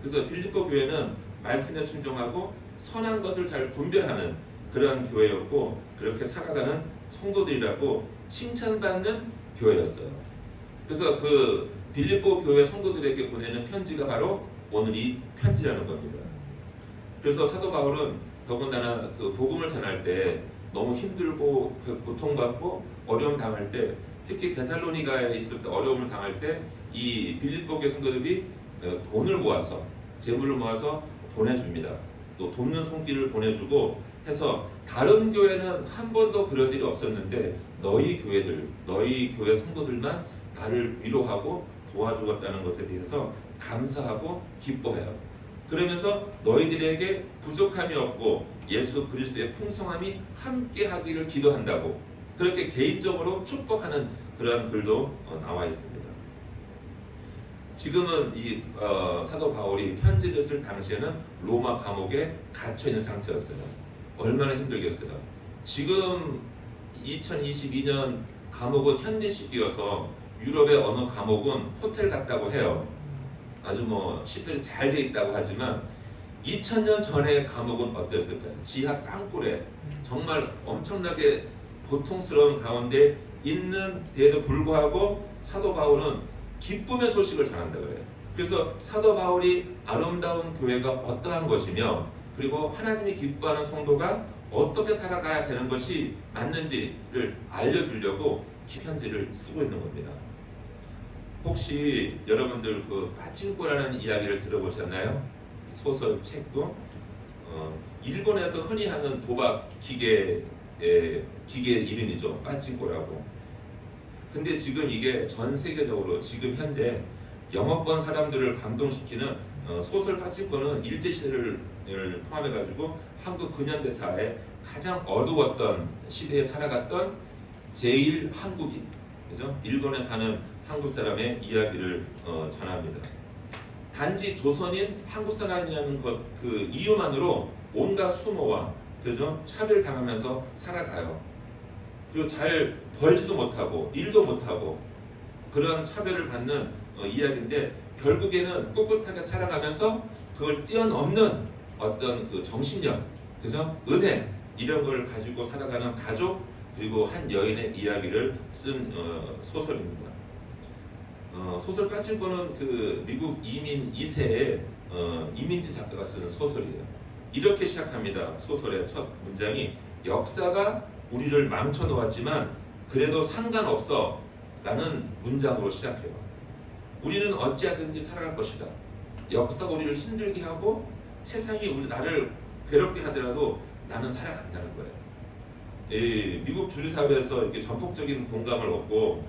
그래서 빌립보 교회는 말씀에 순종하고 선한 것을 잘 분별하는 그러한 교회였고, 그렇게 살아가는 성도들이라고 칭찬받는 교회였어요. 그래서 그 빌립보 교회 성도들에게 보내는 편지가 바로 오늘 이 편지라는 겁니다. 그래서 사도 바울은 더군다나 그 복음을 전할 때 너무 힘들고 고통받고 어려움 당할 때, 특히 데살로니가에 있을 때 어려움을 당할 때 이 빌립보 교회 성도들이 돈을 모아서, 재물을 모아서 보내줍니다. 또 돕는 손길을 보내주고 해서 다른 교회는 한 번도 그런 일이 없었는데 너희 교회 성도들만 나를 위로하고 도와주었다는 것에 대해서 감사하고 기뻐해요. 그러면서 너희들에게 부족함이 없고 예수 그리스도의 풍성함이 함께 하기를 기도한다고 그렇게 개인적으로 축복하는 그런 글도 나와 있습니다. 지금은 이 사도 바울이 편지를 쓸 당시에는 로마 감옥에 갇혀 있는 상태였어요. 얼마나 힘들겠어요. 지금 2022년 감옥은 현대식이어서 유럽의 어느 감옥은 호텔 같다고 해요. 아주 뭐 시설이 잘 돼 있다고 하지만 2000년 전의 감옥은 어땠을까요? 지하 땅굴에 정말 엄청나게 고통스러운 가운데 있는 데에도 불구하고 사도 바울은 기쁨의 소식을 전한다 그래요. 그래서 사도 바울이 아름다운 교회가 어떠한 것이며, 그리고 하나님이 기뻐하는 성도가 어떻게 살아가야 되는 것이 맞는지를 알려주려고 편지를 쓰고 있는 겁니다. 혹시 여러분들 그 빠찡코라는 이야기를 들어보셨나요? 소설 책도 일본에서 흔히 하는 도박 기계 이름이죠. 빠찡코라고. 근데 지금 이게 전 세계적으로 지금 현재 영어권 사람들을 감동시키는 소설 빠찡코는 일제시대를 포함해가지고 한국 근현대사의 가장 어두웠던 시대에 살아갔던 제일 한국인, 그죠? 일본에 사는 한국 사람의 이야기를 전합니다. 단지 조선인 한국 사람이라는 것 그 이유만으로 온갖 수모와, 그죠? 차별당하면서 살아가요. 그리고 잘 벌지도 못하고 일도 못하고 그런 차별을 받는 이야기인데, 결국에는 꿋꿋하게 살아가면서 그걸 뛰어넘는 어떤 그 정신력, 그죠? 은혜, 이런 걸 가지고 살아가는 가족, 그리고 한 여인의 이야기를 쓴 소설입니다. 소설 빠찡코는 그 미국 이민 2세의 이민진 작가가 쓴 소설이에요. 이렇게 시작합니다. 소설의 첫 문장이 역사가 우리를 망쳐 놓았지만 그래도 상관없어 라는 문장으로 시작해요. 우리는 어찌하든지 살아갈 것이다. 역사가 우리를 힘들게 하고 세상이 나를 괴롭게 하더라도 나는 살아간다는 거예요. 미국 주류사회에서 이렇게 전폭적인 공감을 얻고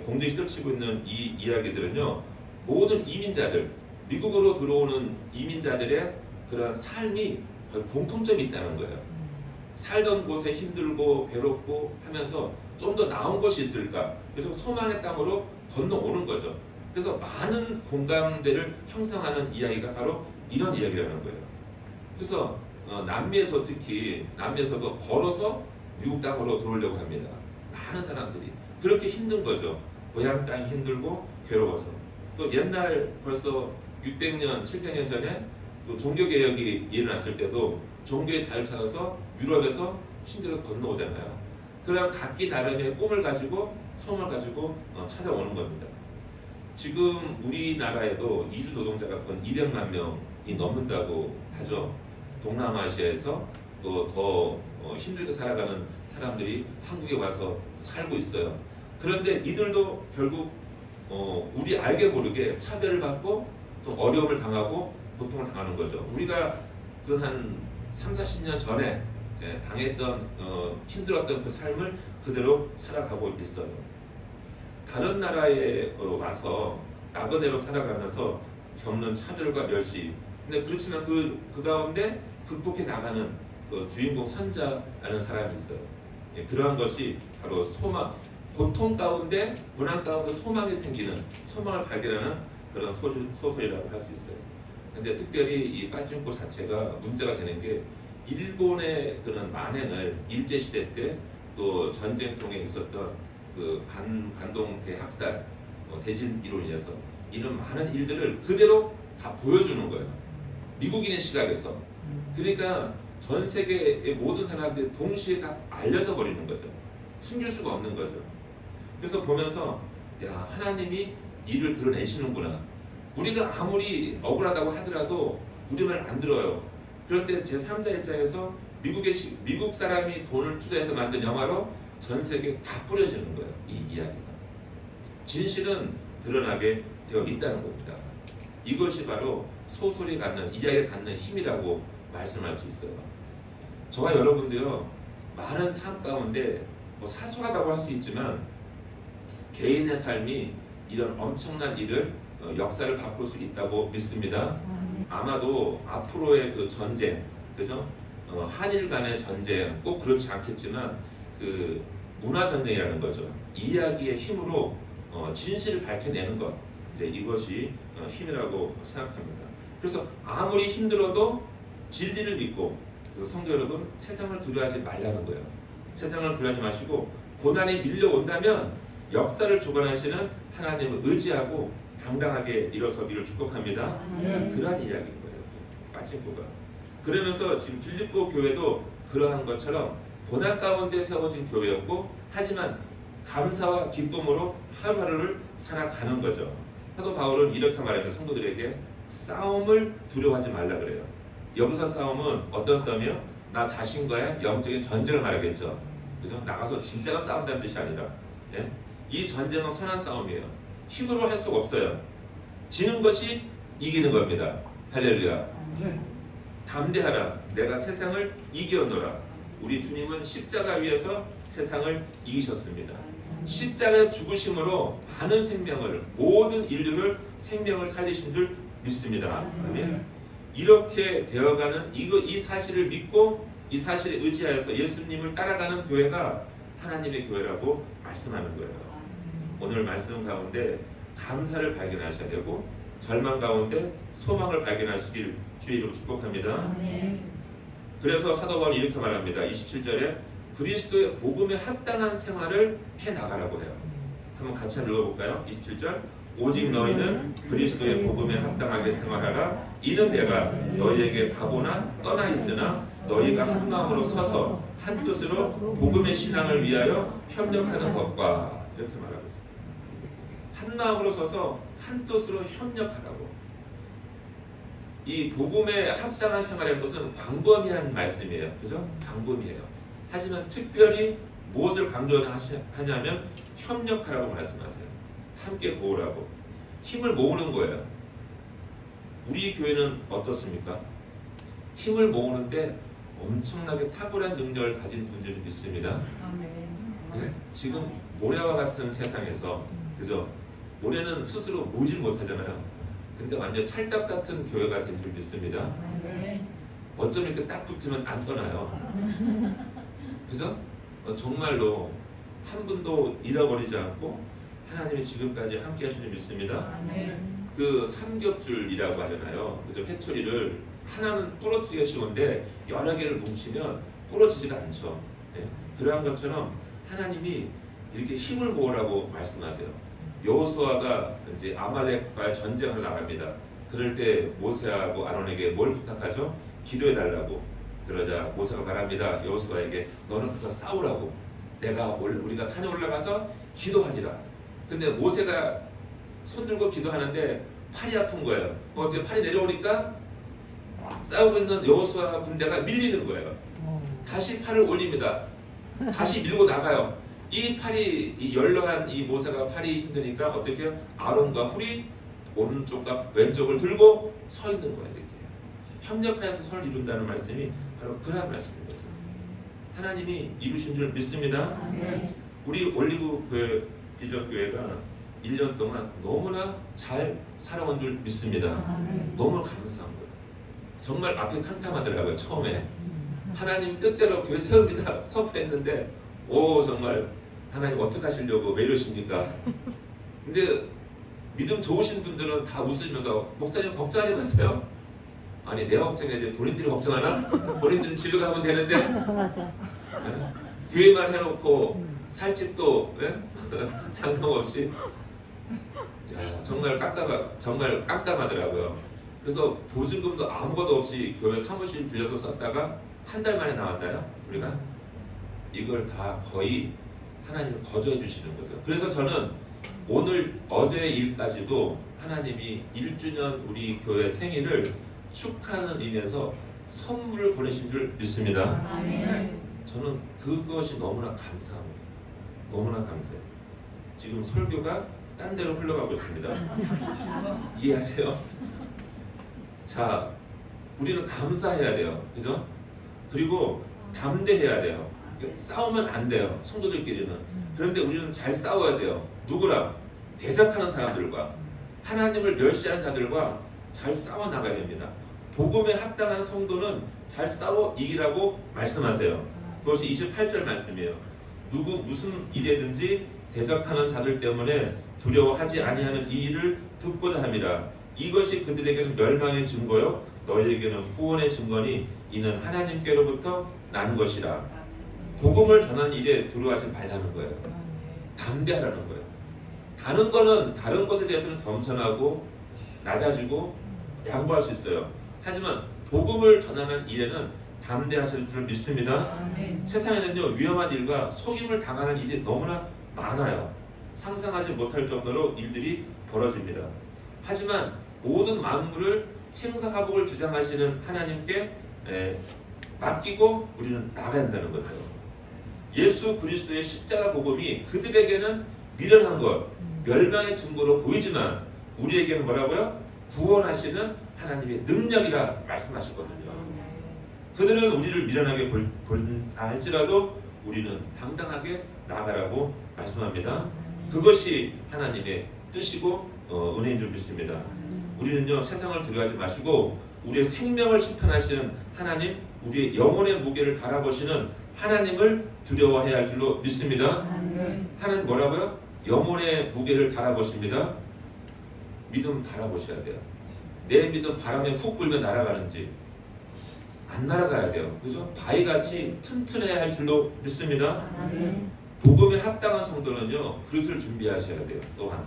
공정이 시들치고 있는 이 이야기들은요, 모든 이민자들, 미국으로 들어오는 이민자들의 그런 삶이 거의 공통점이 있다는 거예요. 살던 곳에 힘들고 괴롭고 하면서 좀 더 나은 것이 있을까? 그래서 소망의 땅으로 건너오는 거죠. 그래서 많은 공감대를 형성하는 이야기가 바로 이런 이야기라는 거예요. 그래서 남미에서 특히 남미에서도 걸어서 미국 땅으로 들어오려고 합니다. 많은 사람들이 그렇게 힘든 거죠. 고향 땅이 힘들고 괴로워서. 또 옛날 벌써 600년, 700년 전에 또 종교개혁이 일어났을 때도 종교에 잘 찾아서 유럽에서 신들을 건너오잖아요. 그럼 각기 나름의 꿈을 가지고 소망을 가지고 찾아오는 겁니다. 지금 우리나라에도 이주 노동자가 건 200만 명이 넘는다고 하죠. 동남아시아에서 또 더 힘들게 살아가는 사람들이 한국에 와서 살고 있어요. 그런데 이들도 결국 우리 알게 모르게 차별을 받고 또 어려움을 당하고 고통을 당하는 거죠. 우리가 그 한 30-40년 전에 당했던 힘들었던 그 삶을 그대로 살아가고 있어요. 다른 나라에 와서 나그네로 살아가면서 겪는 차별과 멸시, 근데 그렇지만 그 가운데 극복해 나가는 그 주인공 선자라는 사람이 있어요. 그러한 것이 바로 소망, 고통 가운데 고난 가운데 소망이 생기는, 소망을 발견하는 그런 소설이라고 할 수 있어요. 근데 특별히 이 빠찡코 자체가 문제가 되는 게 일본의 그런 만행을 일제시대 때 또 전쟁 통에 있었던 그 반동 대학살, 대진 이론에서 이런 많은 일들을 그대로 다 보여주는 거예요. 미국인의 시각에서. 그러니까 전 세계의 모든 사람들이 동시에 다 알려져 버리는 거죠. 숨길 수가 없는 거죠. 그래서 보면서 야, 하나님이 이를 드러내시는구나. 우리가 아무리 억울하다고 하더라도 우리 말 안 들어요. 그런데 제3자 입장에서 미국 사람이 돈을 투자해서 만든 영화로 전 세계에 다 뿌려지는 거예요. 이 이야기가. 진실은 드러나게 되어 있다는 겁니다. 이것이 바로 소설이 갖는, 이야기가 갖는 힘이라고 말씀할 수 있어요. 저와 여러분도요, 많은 삶 가운데 뭐 사소하다고 할 수 있지만 개인의 삶이 이런 엄청난 일을 역사를 바꿀 수 있다고 믿습니다. 아마도 앞으로의 그 전쟁, 그죠? 한일 간의 전쟁 꼭 그렇지 않겠지만 그 문화 전쟁이라는 거죠. 이야기의 힘으로 진실을 밝혀내는 것, 이제 이것이 힘이라고 생각합니다. 그래서 아무리 힘들어도 진리를 믿고, 그래서 성도 여러분, 세상을 두려워하지 말라는 거예요. 세상을 두려워하지 마시고 고난이 밀려온다면 역사를 주관하시는 하나님을 의지하고 당당하게 일어서기를 축복합니다. 그러한 이야기인 거예요. 마침표가. 그러면서 지금 빌립보 교회도 그러한 것처럼 고난 가운데 세워진 교회였고, 하지만 감사와 기쁨으로 하루하루를 살아가는 거죠. 사도 바울은 이렇게 말합니다. 성도들에게 싸움을 두려워하지 말라 그래요. 여기서 싸움은 어떤 싸움이요? 나 자신과의 영적인 전쟁을 말하겠죠. 그죠? 나가서 진짜가 싸운다는 뜻이 아니라, 예? 이 전쟁은 선한 싸움이에요. 힘으로 할 수가 없어요. 지는 것이 이기는 겁니다. 할렐루야. 담대하라. 내가 세상을 이겨노라. 우리 주님은 십자가 위에서 세상을 이기셨습니다. 십자가의 죽으심으로 많은 생명을, 모든 인류를 생명을 살리신 줄 믿습니다. 아멘. 이렇게 되어가는 이 사실을 믿고 이 사실에 의지하여서 예수님을 따라가는 교회가 하나님의 교회라고 말씀하는 거예요. 오늘 말씀 가운데 감사를 발견하셔야 되고 절망 가운데 소망을 발견하시길 주의 이름으로 축복합니다. 그래서 사도 바울이 이렇게 말합니다. 27절에 그리스도의 복음에 합당한 생활을 해나가라고 해요. 한번 같이 읽어볼까요? 27절 오직 너희는 그리스도의 복음에 합당하게 생활하라. 이는 내가 너희에게 바보나 떠나 있으나 너희가 한 마음으로 서서 한 뜻으로 복음의 신앙을 위하여 협력하는 것과, 이렇게 말하고 있습니다. 한 마음으로 서서 한 뜻으로 협력하라고. 이 복음에 합당한 생활이라는 것은 광범위한 말씀이에요. 그죠? 광범위해요. 하지만 특별히 무엇을 강조하냐면 협력하라고 말씀하세요. 함께 도우라고. 힘을 모으는 거예요. 우리 교회는 어떻습니까? 힘을 모으는데 엄청나게 탁월한 능력을 가진 분들을 믿습니다. 네? 지금 모래와 같은 세상에서, 그죠? 모래는 스스로 모이질 못하잖아요. 근데 완전 찰떡 같은 교회가 된 줄 믿습니다. 어쩜 이렇게 딱 붙으면 안 떠나요. 그죠? 정말로 한 분도 잃어버리지 않고 하나님이 지금까지 함께 하신 줄 믿습니다. 그 삼겹줄이라고 하잖아요. 그죠? 회초리를 하나는 부러뜨기가 쉬운데 여러 개를 뭉치면 부러지지가 않죠. 네? 그러한 것처럼 하나님이 이렇게 힘을 모으라고 말씀하세요. 여호수아가 이제 아말렉과의 전쟁을 나갑니다. 그럴 때 모세하고 아론에게 뭘 부탁하죠? 기도해 달라고. 그러자 모세가 말합니다. 여호수아에게 너는 가서 싸우라고. 우리가 산에 올라가서 기도하리라. 근데 모세가 손들고 기도하는데 팔이 아픈 거예요. 어떻게 팔이 내려오니까 싸우고 있는 여호수아 군대가 밀리는 거예요. 다시 팔을 올립니다. 다시 밀고 나가요. 이 팔이, 이 연로한 이 모세가 팔이 힘드니까 어떻게 해요? 아론과 훌이 오른쪽과 왼쪽을 들고 서 있는 거예요. 이렇게 협력하여서 선을 이룬다는 말씀이 바로 그런 말씀인 거죠. 하나님이 이루신 줄 믿습니다. 우리 올리브 비전교회가 1년 동안 너무나 잘 살아온 줄 믿습니다. 너무 감사한 거예요. 정말 앞에 캄캄하더라고요. 처음에 하나님 뜻대로 교회 세웁니다 선포했는데, 오 정말 하나님 어떻게 하시려고 왜 이러십니까? 근데 믿음 좋으신 분들은 다 웃으면서 목사님 걱정하지 마세요. 아니 내가 걱정해야지 본인들이 걱정하나? 본인들은 집에 가면 되는데 네? 교회만 해놓고 살 집도 네? 장담 없이. 야, 정말 깜깜하더라고요. 그래서 보증금도 아무것도 없이 교회 사무실 빌려서 썼다가 한 달 만에 나왔나요? 우리가 이걸 다 거의 하나님은 거저해 주시는 거죠. 그래서 저는 오늘 어제 일까지도 하나님이 1주년 우리 교회 생일을 축하하는 의미에서 선물을 보내신 줄 믿습니다. 아멘. 저는 그것이 너무나 감사합니다. 너무나 감사해요. 지금 설교가 딴 데로 흘러가고 있습니다. 이해하세요? 자, 우리는 감사해야 돼요. 그죠? 그리고 담대해야 돼요. 싸우면 안 돼요. 성도들끼리는. 그런데 우리는 잘 싸워야 돼요. 누구랑? 대적하는 사람들과, 하나님을 멸시하는 자들과 잘 싸워 나가야 됩니다. 복음에 합당한 성도는 잘 싸워 이기라고 말씀하세요. 그것이 28절 말씀이에요. 무슨 일이든지 대적하는 자들 때문에 두려워하지 아니하는 이 일을 듣고자 함이라. 이것이 그들에게는 멸망의 증거요 너희에게는 구원의 증거니 이는 하나님께로부터 난 것이라. 복음을 전하는 일에 두려워하지 말라는 거예요. 담대하라는 거예요. 다른 것에 대해서는 겸손하고 낮아지고 양보할 수 있어요. 하지만 복음을 전하는 일에는 담대하실 줄 믿습니다. 아멘. 세상에는요, 위험한 일과 속임을 당하는 일이 너무나 많아요. 상상하지 못할 정도로 일들이 벌어집니다. 하지만 모든 만물을 생사화복을 주장하시는 하나님께 맡기고 우리는 나가야 한다는 거죠. 예수 그리스도의 십자가 복음이 그들에게는 미련한 것, 멸망의 증거로 보이지만 우리에게는 뭐라고요? 구원하시는 하나님의 능력이라 말씀하셨거든요. 그들은 우리를 미련하게 볼다 할지라도 우리는 당당하게 나아가라고 말씀합니다. 그것이 하나님의 뜻이고 은혜인 줄 믿습니다. 우리는요, 세상을 두려워하지 마시고 우리의 생명을 심판하시는 하나님, 우리의 영혼의 무게를 달아보시는 하나님을 두려워해야 할 줄로 믿습니다. 하나님 뭐라고요? 영혼의 무게를 달아보십니다. 믿음 달아보셔야 돼요. 내 믿음 바람에 훅 불면 날아가는지 안 날아가야 돼요. 그죠? 바위같이 튼튼해야 할 줄로 믿습니다. 복음에 합당한 성도는요, 그릇을 준비하셔야 돼요. 또한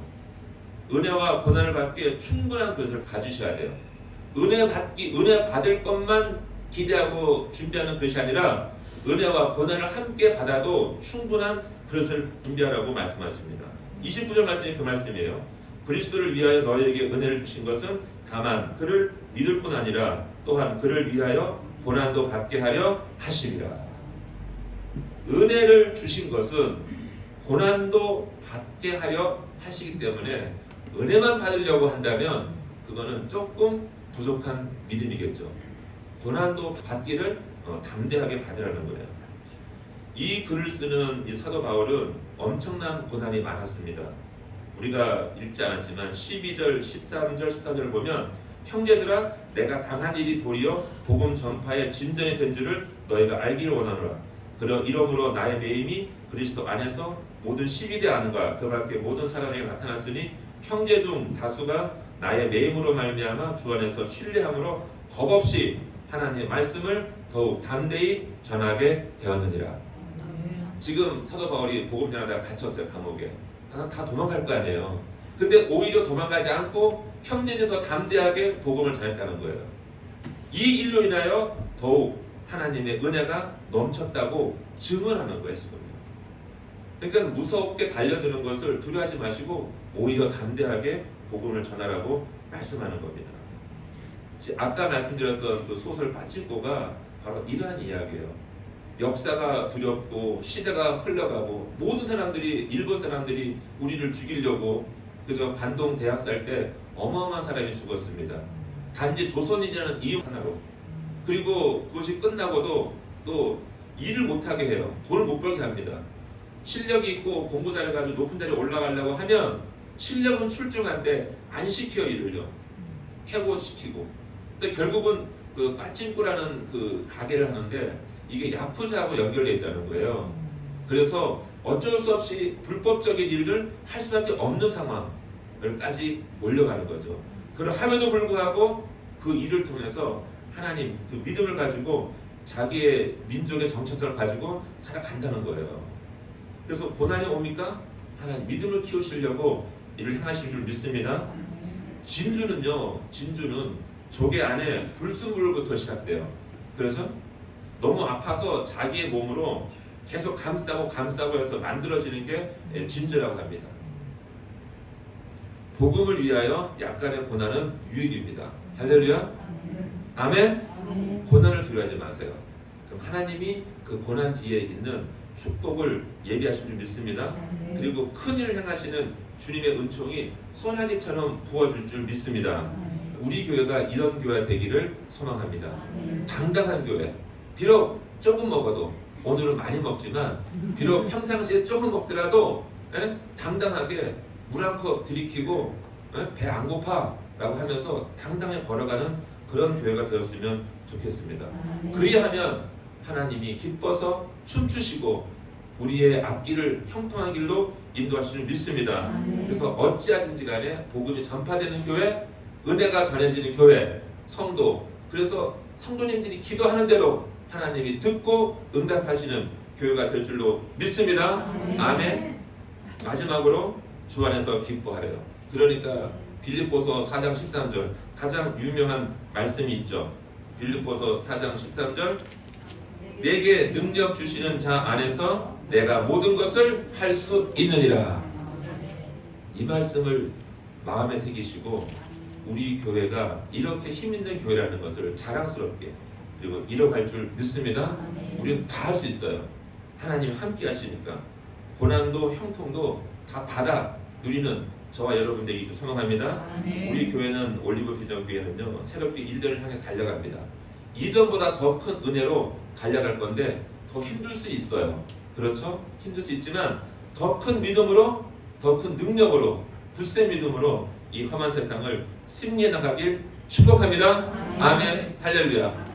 은혜와 고난을 받기에 충분한 그릇을 가지셔야 돼요. 은혜 받을 것만 기대하고 준비하는 것이 아니라 은혜와 고난을 함께 받아도 충분한 그릇을 준비하라고 말씀하십니다. 29절 말씀이 그 말씀이에요. 그리스도를 위하여 너희에게 은혜를 주신 것은 다만 그를 믿을 뿐 아니라 또한 그를 위하여 고난도 받게 하려 하심이라. 은혜를 주신 것은 고난도 받게 하려 하시기 때문에 은혜만 받으려고 한다면 그거는 조금 부족한 믿음이겠죠. 고난도 받기를 담대하게 받으라는 거예요. 이 글을 쓰는 이 사도 바울은 엄청난 고난이 많았습니다. 우리가 읽지 않았지만 12절, 13절, 14절을 보면 형제들아 내가 당한 일이 도리어 복음 전파의 진전이 된 줄을 너희가 알기를 원하노라. 이러므로 나의 매임이 그리스도 안에서 모든 시비대 아는가 그 밖에 모든 사람에게 나타났으니 형제 중 다수가 나의 매임으로 말미암아 주 안에서 신뢰함으로 겁없이 하나님의 말씀을 더욱 담대히 전하게 되었느니라. 지금 사도 바울이 복음 전하다가 갇혔어요. 감옥에. 다 도망갈 거 아니에요. 근데 오히려 도망가지 않고 형제들 더 담대하게 복음을 전했다는 거예요. 이 일로 인하여 더욱 하나님의 은혜가 넘쳤다고 증언하는 거예요. 지금. 그러니까 무섭게 달려드는 것을 두려워하지 마시고 오히려 담대하게 복음을 전하라고 말씀하는 겁니다. 아까 말씀드렸던 그 소설 빠진코가 바로 이러한 이야기예요. 역사가 두렵고 시대가 흘러가고 모든 사람들이 일본 사람들이 우리를 죽이려고 그저 관동 대학 살 때 어마어마한 사람이 죽었습니다. 단지 조선인이라는 이유 하나로. 그리고 그것이 끝나고도 또 일을 못하게 해요. 돈을 못 벌게 합니다. 실력이 있고 공부 잘해가지고 높은 자리에 올라가려고 하면 실력은 출중한데 안 시켜요. 일을요. 해고시키고. 그래서 결국은 그 빠찡꾸라는 그 가게를 하는데 이게 야쿠자하고 연결되어 있다는 거예요. 그래서 어쩔 수 없이 불법적인 일을 할 수밖에 없는 상황을까지 몰려가는 거죠. 그럼에도 불구하고 그 일을 통해서 하나님 그 믿음을 가지고 자기의 민족의 정체성을 가지고 살아간다는 거예요. 그래서 고난이 옵니까? 하나님 믿음을 키우시려고 일을 행하실 줄 믿습니다. 진주는 조개 안에 불순물부터 시작돼요. 그래서 너무 아파서 자기의 몸으로 계속 감싸고 해서 만들어지는 게 진저라고 합니다. 복음을 위하여 약간의 고난은 유익입니다. 할렐루야. 아멘. 고난을 두려워하지 마세요. 그럼 하나님이 그 고난 뒤에 있는 축복을 예비하신 줄 믿습니다. 그리고 큰일을 행하시는 주님의 은총이 소나기처럼 부어줄 줄 믿습니다. 우리 교회가 이런 교회가 되기를 소망합니다. 당당한 교회. 비록 조금 먹어도, 오늘은 많이 먹지만 비록 평상시에 조금 먹더라도 당당하게 물 한 컵 들이키고 배 안 고파 라고 하면서 당당히 걸어가는 그런 교회가 되었으면 좋겠습니다. 그리하면 하나님이 기뻐서 춤추시고 우리의 앞길을 형통한 길로 인도하실 줄 믿습니다. 그래서 어찌하든지 간에 복음이 전파되는 교회, 은혜가 전해지는 교회, 성도, 그래서 성도님들이 기도하는 대로 하나님이 듣고 응답하시는 교회가 될 줄로 믿습니다. 아멘. 마지막으로 주 안에서 기뻐하래요. 그러니까 빌립보서 4장 13절 가장 유명한 말씀이 있죠. 빌립보서 4장 13절 내게 능력 주시는 자 안에서 내가 모든 것을 할 수 있느니라. 이 말씀을 마음에 새기시고 우리 교회가 이렇게 힘있는 교회라는 것을 자랑스럽게 그리고 이뤄갈 줄 믿습니다. 우리는 다 할 수 있어요. 하나님 함께 하시니까 고난도 형통도 다 받아 누리는 저와 여러분들이 소망합니다. 우리 교회는 올리브 비전 교회는요 새롭게 일들을 향해 달려갑니다. 이전보다 더 큰 은혜로 달려갈 건데 더 힘들 수 있어요. 그렇죠? 힘들 수 있지만 더 큰 믿음으로, 더 큰 능력으로, 굳센 믿음으로 이 험한 세상을 승리해 나가길 축복합니다. 아멘. 할렐루야.